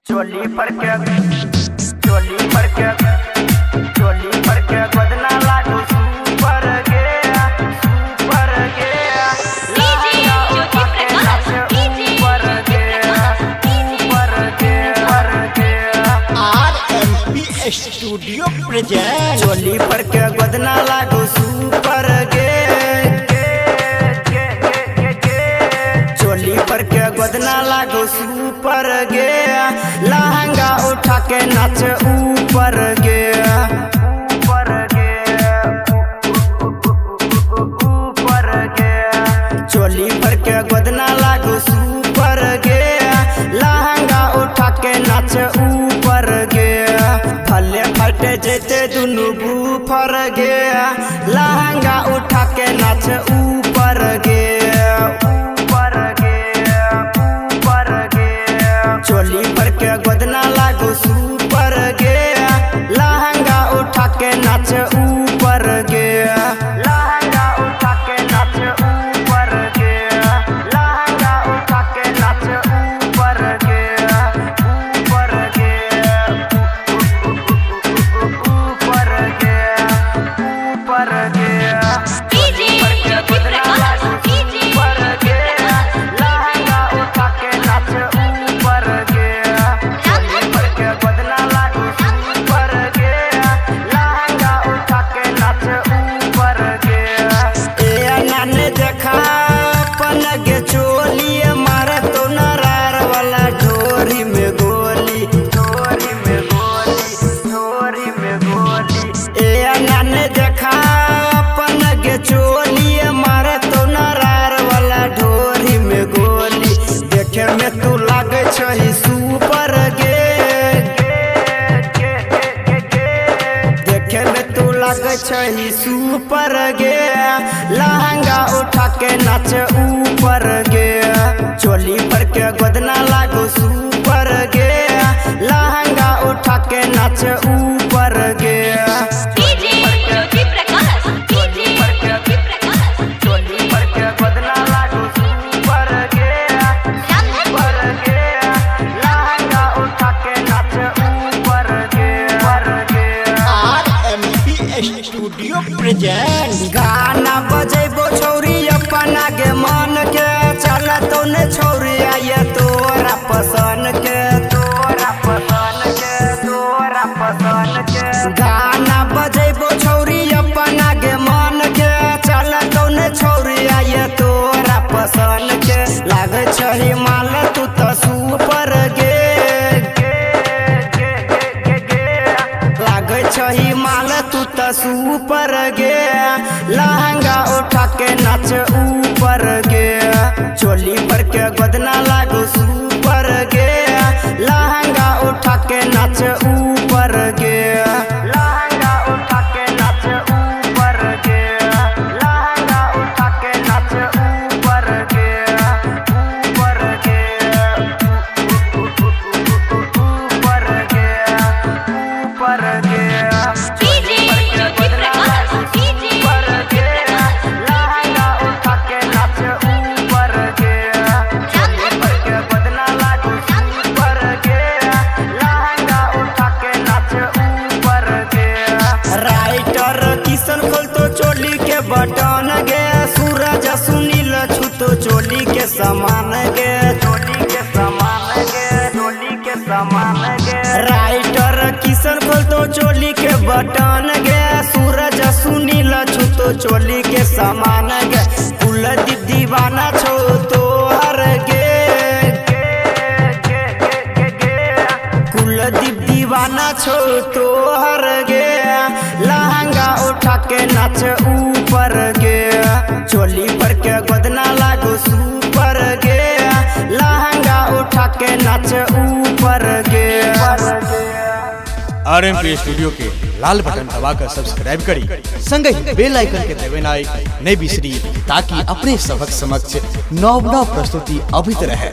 चोली पर के बदना लागू सुपर गया RMP स्टूडियो प्रेजेंट। चोली पर के बदना लागू सुपर चोली पर के बदना लागू सुपर गया, लहंगा उठा के नाच ऊपर गया चोली पर के बदना लागू सुपर गया, लहंगा उठा के नाच ऊपर गया। फले फटे जेते दुनू बूफर गया, लहंगा उठा के नाच ऊपर गया चोली पर के बदना लागू सुपर गया, लहंगा उठा के नाच ऊपर गया। लहंगा उठा के नाच ऊपर गया, लहंगा उठा के नाच ऊपर गया सुपर गे देखे में तू लगे छही सुपर गे, लहंगा उठा के नाच ऊपर गया। चोली पर के बदना लागू सुपर गया, लहंगा उठा के नाच ऊपर गया। Studio present. गाना बजेबो छौरी अपना के मन के, चल तो ने छौरी आये तोरा पसंद के गाना बजेबो छौरी अपना के मन के, चल तो ने छौरी आये तोरा पसंद के। लागे छही माल तू तो सुपर गे लागे छही माल तू तो सुपर गया, लहंगा उठा के नाच ऊपर गया। चोली पर के बदना लागू सुपर गया, लहंगा उठा के नाच ऊपर गया। लहंगा उठा के नाच ऊपर गया, लहंगा उठा के नाच ऊपर गया बटन गे सूरज सुनील छूतो चोली के समान गे राइटर किशन खोलतो चोली के बटन गे, सूरज सुनील छूतो चोली के समान गे। कुलदीप दीवाना छो तो हर गे कुलदीप दीवाना छो तो हर गे, लहंगा उठा के नाच ऊपर गया। चोली पर के बदना लागू सुपर गया, लहंगा उठा के नाच ऊपर गया। RMP स्टूडियो के लाल बटन दबाकर सब्सक्राइब करी, संग ही बेल आइकन के दबाना नहीं बिसरी, ताकि अपने सबक समक्ष नव प्रस्तुति अभित रहे।